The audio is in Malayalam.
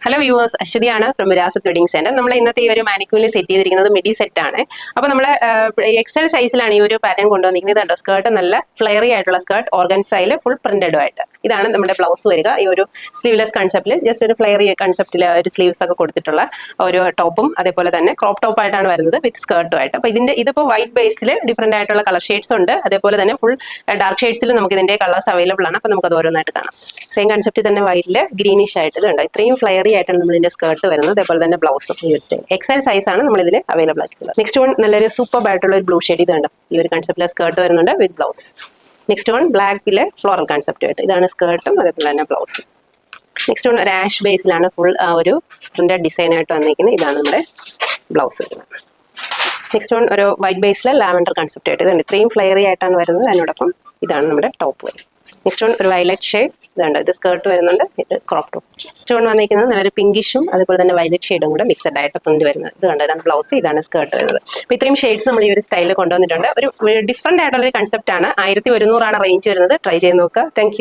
ഹലോ വ്യൂവേഴ്സ്, അശ്വതിയാണ് ഫ്രം വിരാസത്ത് വെഡിങ് സെന്റർ. നമ്മൾ ഇന്നത്തെ ഈ ഒരു മാനിക്യൂലിൽ സെറ്റ് ചെയ്തിരിക്കുന്നത് മിഡി സെറ്റ് ആണ്. അപ്പോൾ നമ്മൾ എക്സൽ സൈസിലാണ് ഈ ഒരു പാറ്റേൺ കൊണ്ടുവന്നിരിക്കുന്നത്. കേട്ടോ, സ്കേർട്ട് നല്ല ഫ്ലെയറി ആയിട്ടുള്ള സ്കേർട്ട്, ഓർഗൻസയിൽ ഫുൾ പ്രിന്റഡും ആയിട്ട്. ഇതാണ് നമ്മുടെ ബ്ലൗസ് വരിക. ഈ ഒരു സ്ലീവ്ലെസ് കൺസെപ്റ്റിൽ ജസ്റ്റ് ഒരു ഫ്ലെയറി കൺസെപ്റ്റിൽ ഒരു സ്ലീവ്സ് ഒക്കെ കൊടുത്തിട്ടുള്ള ഒരു ടോപ്പും അതേപോലെ തന്നെ ക്രോപ്പ് ടോപ്പ് ആയിട്ടാണ് വരുന്നത് വിത്ത് സ്കേർട്ടും ആയിട്ട്. അപ്പോൾ ഇതിപ്പോൾ വൈറ്റ് ബേസിൽ ഡിഫറെന്റ് ആയിട്ടുള്ള കളർ ഷെയ്ഡ്സ് ഉണ്ട്. അതേപോലെ തന്നെ ഫുൾ ഡാർക്ക് ഷെയ്ഡ്സിൽ നമുക്ക് ഇതിന്റെ കളേഴ്സ് അവൈലബിൾ ആണ്. അപ്പോൾ നമുക്ക് അത് ഓരോന്നായിട്ട് കാണാം. സെയിം കൺസെപ്റ്റിൽ തന്നെ വൈറ്റിൽ ഗ്രീനിഷ് ആയിട്ട് ഇതുണ്ട്. ഇത്രയും ഫ്ലെയറി ആയിട്ടാണ് നമ്മൾ ഇതിന്റെ സ്കേർട്ട് വരുന്നത്. അതേപോലെ തന്നെ ബ്ലൗസും ഈ ഒരു സ്റ്റൈൽ എക്സൽ സൈസ് ആണ് നമ്മൾ ഇതിൽ അവൈലബിൾ ആയിട്ടുള്ളത്. നെക്സ്റ്റ് വൺ നല്ലൊരു സൂപ്പർ ആയിട്ടുള്ള ഒരു ബ്ലൂ ഷെയ്ഡ്. ഇത് കണ്ടോ, ഈ ഒരു കൺസെപ്റ്റിലെ സ്കേർട്ട് വരുന്നുണ്ട് വിത്ത് ബ്ലൗസ്. നെക്സ്റ്റ് വൺ ബ്ലാക്കിലെ ഫ്ലോറൽ കൺസെപ്റ്റ് ആയിട്ട്. ഇതാണ് സ്കേർട്ടും അതേപോലെ തന്നെ ബ്ലൗസ്. നെക്സ്റ്റ് വൺ ഒരു ആഷ് ബേസിലാണ് ഫുൾ ആ ഒരു പ്രിന്റഡ് ഡിസൈൻ ആയിട്ട് വന്നിരിക്കുന്നത്. ഇതാണ് നമ്മുടെ ബ്ലൗസ് വരുന്നത്. നെക്സ്റ്റ് വൺ ഒരു വൈറ്റ് ബേസിലെ ലാവൻഡർ കൺസെപ്റ്റ് ആയിട്ട്. ഇതുണ്ട്, ഇത്രയും ഫ്ലെയറി ആയിട്ടാണ് വരുന്നത്. അതിനോടൊപ്പം ഇതാണ് നമ്മുടെ ടോപ്പ് വരും. നെക്സ്റ്റ് വൺ ഒരു വയലറ്റ് ഷെയ്ഡ്. ഇതുണ്ട്, ഇത് സ്കേർട്ട് വരുന്നുണ്ട്, ഇത് ക്രോപ്പ് ടോപ്പ്. നെക്സ്റ്റ് വൺ വന്നിരിക്കുന്നത് നല്ലൊരു പിങ്കിഷും അതുപോലെ തന്നെ വയലറ്റ് ഷെയ്ഡും കൂടെ മിക്സഡ് ആയിട്ട് പ്രിന്റ് വരുന്നത്. ഇത് കണ്ടോ, ഇതാണ് ബ്ലൗസ്, ഇതാണ് സ്കേർട്ട് വരുന്നത്. അപ്പോൾ ഇത്രയും ഷെയ്ഡ്സ് നമ്മൾ ഈ ഒരു സ്റ്റൈലിൽ കൊണ്ടുവന്നിട്ടുണ്ട്. ഒരു ഡിഫറെന്റ് ആയിട്ടുള്ള ഒരു കൺസെപ്റ്റ് ആണ്. 1100 റേഞ്ച് വരുന്നത്. ട്രൈ ചെയ്ത് നോക്കുക. താങ്ക്